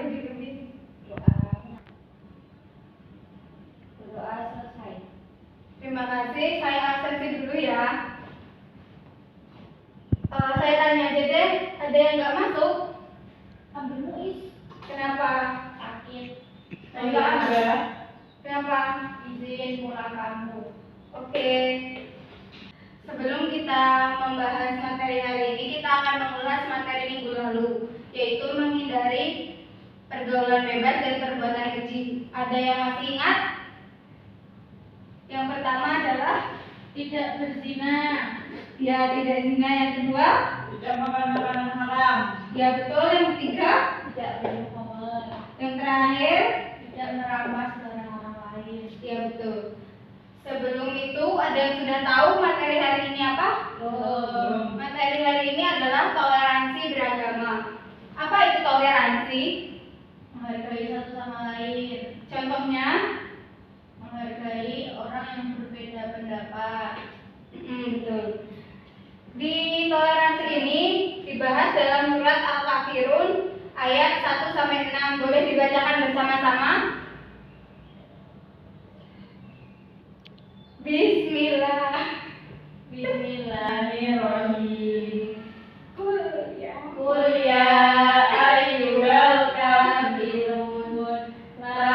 lebih berdoa selesai. Terima kasih, saya absensi dulu ya. Saya tanya aja deh, ada yang nggak masuk? Ambil Muis. Kenapa? Sakit. Enggak ada. Kenapa? Izin pulang kampung. Oke. Sebelum kita membahas materi hari ini, kita akan mengulas materi minggu lalu, yaitu menghindari pergaulan bebas dan perbuatan keji. Ada yang masih ingat? Yang pertama adalah tidak berzina. Ya, tidak zina. Yang kedua, tidak makan makanan haram. Ya, betul. Yang ketiga, tidak berbohong. Yang terakhir, tidak merampas barang orang lain. Ya, betul. Sebelum itu, ada yang sudah tahu materi hari ini apa? Belum. Materi hari ini adalah toleransi beragama. Apa itu toleransi? Menghargai satu sama lain. Contohnya, menghargai orang yang berbeda pendapat. Betul. Di toleransi ini dibahas dalam surat Al-Kafirun ayat 1-6. Boleh dibacakan bersama-sama? Bismillahirrahmanirrahim. Qul ya ayyuhal kafirun la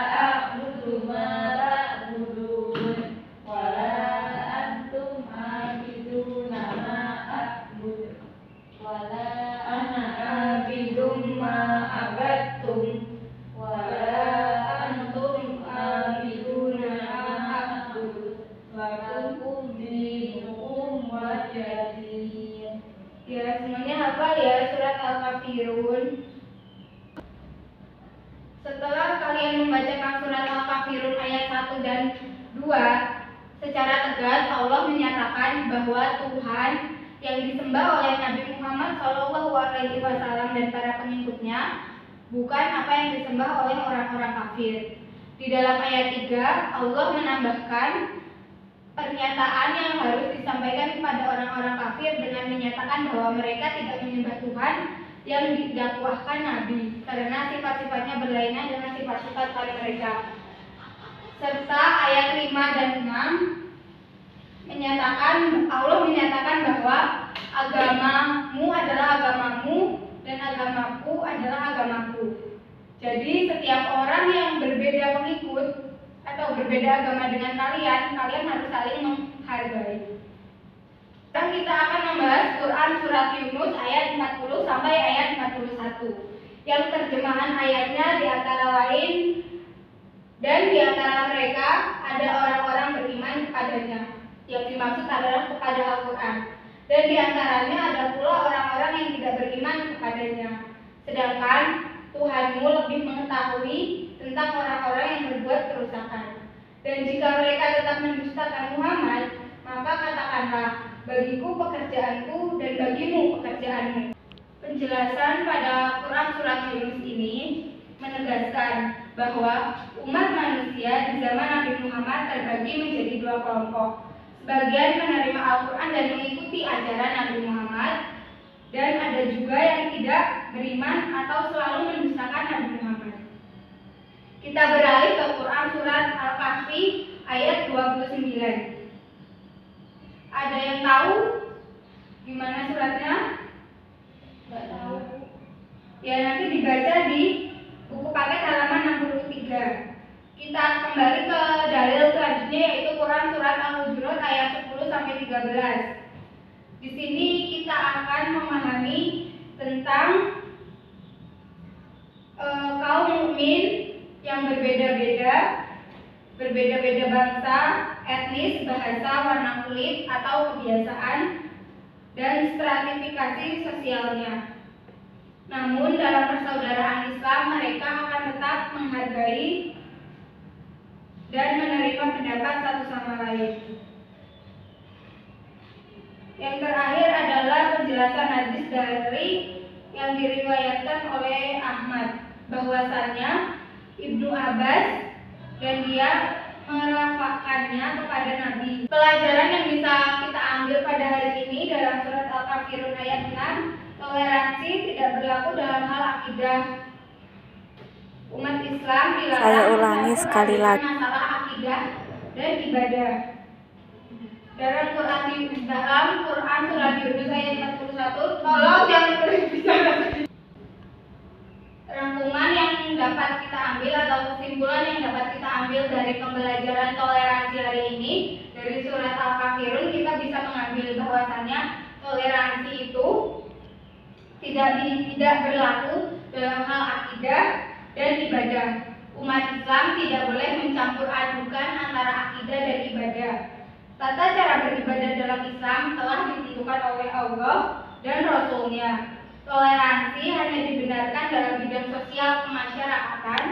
a'budu ma ta'budun wa la antum 'abiduna ma a'budu wa la ana 'abidum ma abattum wa la antum 'abiduna ma a'budu lakum dinukum waliyadin. Ya, semuanya hafal ya surat Al-Kafirun. Setelah kalian membacakan surat Al-Kafirun ayat 1 dan 2, secara tegas Allah menyatakan bahwa Tuhan yang disembah oleh Nabi Muhammad SAW dan para pengikutnya bukan apa yang disembah oleh orang-orang kafir. Di dalam ayat 3, Allah menambahkan pernyataan yang harus disampaikan kepada orang-orang kafir dengan menyatakan bahwa mereka tidak menyembah Tuhan yang didakwahkan Nabi karena sifat-sifatnya berlainan dengan sifat-sifat mereka. Serta ayat 5 dan 6 Allah menyatakan bahwa agamamu adalah agamamu dan agamaku adalah agamaku. Jadi setiap orang yang berbeda pengikut atau berbeda agama dengan kalian harus saling menghargai. Sekarang kita akan membahas Quran surat Yunus ayat 40 sampai ayat 41. Yang terjemahan ayatnya di antara lain, dan di antara mereka ada orang-orang beriman kepadanya. Yang dimaksud adalah kepada Al-Quran. Dan di antaranya ada pula orang-orang yang tidak beriman kepadanya. Sedangkan Tuhanmu lebih mengetahui tentang orang-orang yang berbuat kerusakan. Dan jika mereka tetap mendustakan Muhammad, maka katakanlah, bagiku pekerjaanku dan bagimu pekerjaanmu. Penjelasan pada Quran surat Yunus ini menegaskan bahwa umat manusia di zaman Nabi Muhammad terbagi menjadi dua kelompok. Sebagian menerima Al-Quran dan mengikuti ajaran Nabi Muhammad, dan ada juga yang tidak beriman atau selalu mendustakan Nabi Muhammad. Kita beralih ke Quran surat Al-Kahfi ayat 29. Ada yang tahu gimana suratnya? Enggak tahu. Ya, nanti dibaca di buku paket halaman 63. Kita kembali ke dalil selanjutnya, yaitu Quran surat Al-Hujurat ayat 10 sampai 13. Di sini kita akan memahami tentang kaum mukmin yang berbeda-beda bangsa, etnis, bahasa, warna kulit atau kebiasaan, dan stratifikasi sosialnya. Namun dalam persaudaraan Islam mereka akan tetap menghargai dan menerima pendapat satu sama lain. Yang terakhir adalah penjelasan hadis dari yang diriwayatkan oleh Ahmad, bahwasannya Ibnu Abbas dan dia merafakannya kepada Nabi. Pelajaran yang bisa kita ambil pada hari ini dalam surat Al-Kafirun ayat 6, toleransi tidak berlaku dalam hal akidah. Umat Islam dilarang Saya ulangi sekali lagi. masalah akidah dan ibadah. Dalam Quran surat Yunus ayat 41, tolong jangan berbicara. Rangkuman yang dapat kita ambil atau kesimpulan yang dapat kita ambil dari pembelajaran toleransi hari ini dari surat Al-Kafirun, kita bisa mengambil bahwasannya toleransi itu tidak berlaku dalam hal akidah dan ibadah. Umat Islam tidak boleh mencampur adukan antara akidah dan ibadah. Tata cara beribadah dalam Islam telah ditentukan oleh Allah dan Rasul-Nya. Toleransi hanya dibenarkan dalam bidang sosial kemasyarakatan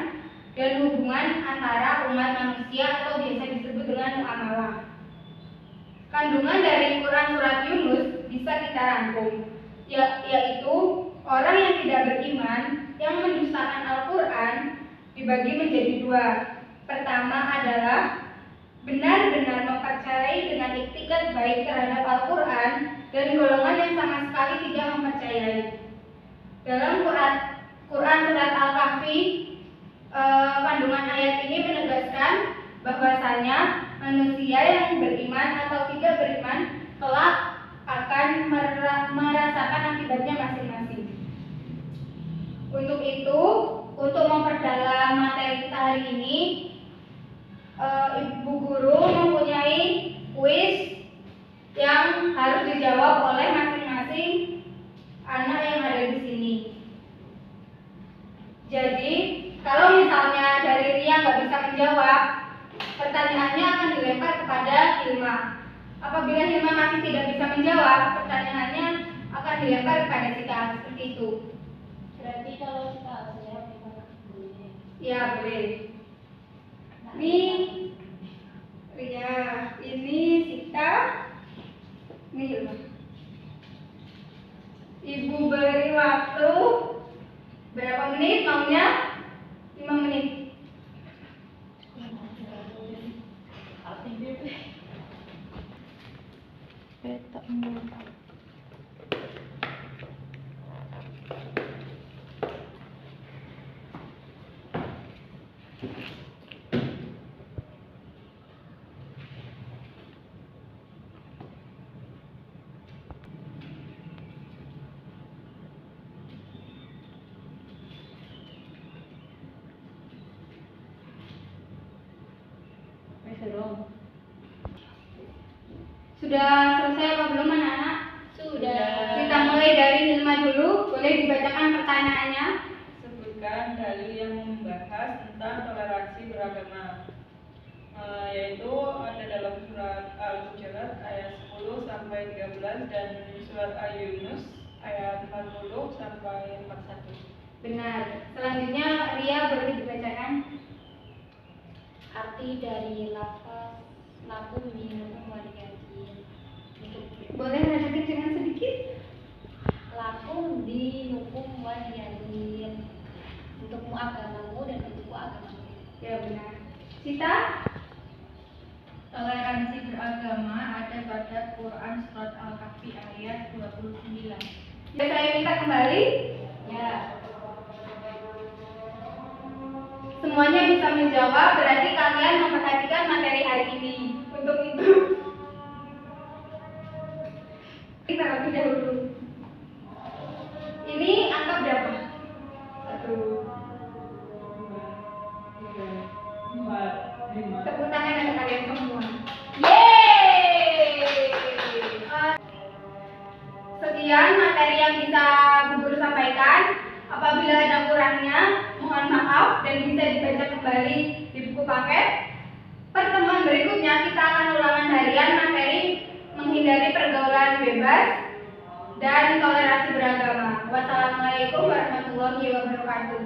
dan hubungan antara umat manusia atau biasa disebut dengan muamalah. Kandungan dari Quran surat Yunus bisa kita rangkum, yaitu orang yang tidak beriman yang mendustakan Al-Quran dibagi menjadi dua. Pertama adalah benar-benar mempercayai dengan iktikad baik terhadap Al-Quran dan golongan yang sama sekali tidak mempercayai. Dalam Quran surat Al-Kahfi, kandungan ayat ini menegaskan bahwasanya manusia yang beriman atau tidak beriman kelak akan merasakan akibatnya masing-masing. Untuk itu, untuk memperdalam materi kita hari ini, Ibu Guru mempunyai kuis yang harus dijawab oleh masing-masing anak yang ada di sini. Jadi, kalau misalnya dari Ria nggak bisa menjawab, pertanyaannya akan dilempar kepada Hilma. Apabila Hilma masih tidak bisa menjawab, pertanyaannya akan dilempar kepada Sita, seperti itu. Berarti kalau kita jawab boleh? Ya, boleh. Ini Ria, ini Sita, ini Hilma. Ibu beri waktu berapa menit maunya? 5 menit. Sudah selesai apa belum anak-anak? Sudah. Kita mulai dari Hilma dulu. Boleh dibacakan pertanyaannya? Sebutkan dalil yang membahas tentang toleransi beragama, yaitu ada dalam surat Al-Hujurat ayat 10 sampai 13 dan surat Al-Yunus ayat 40 sampai 41. Benar. Selanjutnya Ria boleh dibacakan. Arti dari lafaz lakum dinukum waliyadin. Boleh rada kencengan sedikit? Lakum dinukum waliyadin. Untukmu agamamu dan untukku agamamu. Ya, benar. Sita? Toleransi beragama ada pada Quran surat Al-Kahfi ayat 29. Ya, saya minta kembali. Ya. Semuanya bisa menjawab, berarti kalian memperhatikan materi hari ini. Untuk itu, kita lebih dahulu. Ini angka berapa? 1, 2, 3, 4, 5. Tepuk tangan untuk kalian semua. Yeay! Sekian materi yang bisa Bu Guru sampaikan. Apabila ada kurangnya, mohon maaf dan bisa dibaca kembali di buku paket. Pertemuan berikutnya kita akan ulangan harian materi menghindari pergaulan bebas dan toleransi beragama. Wassalamualaikum warahmatullahi wabarakatuh.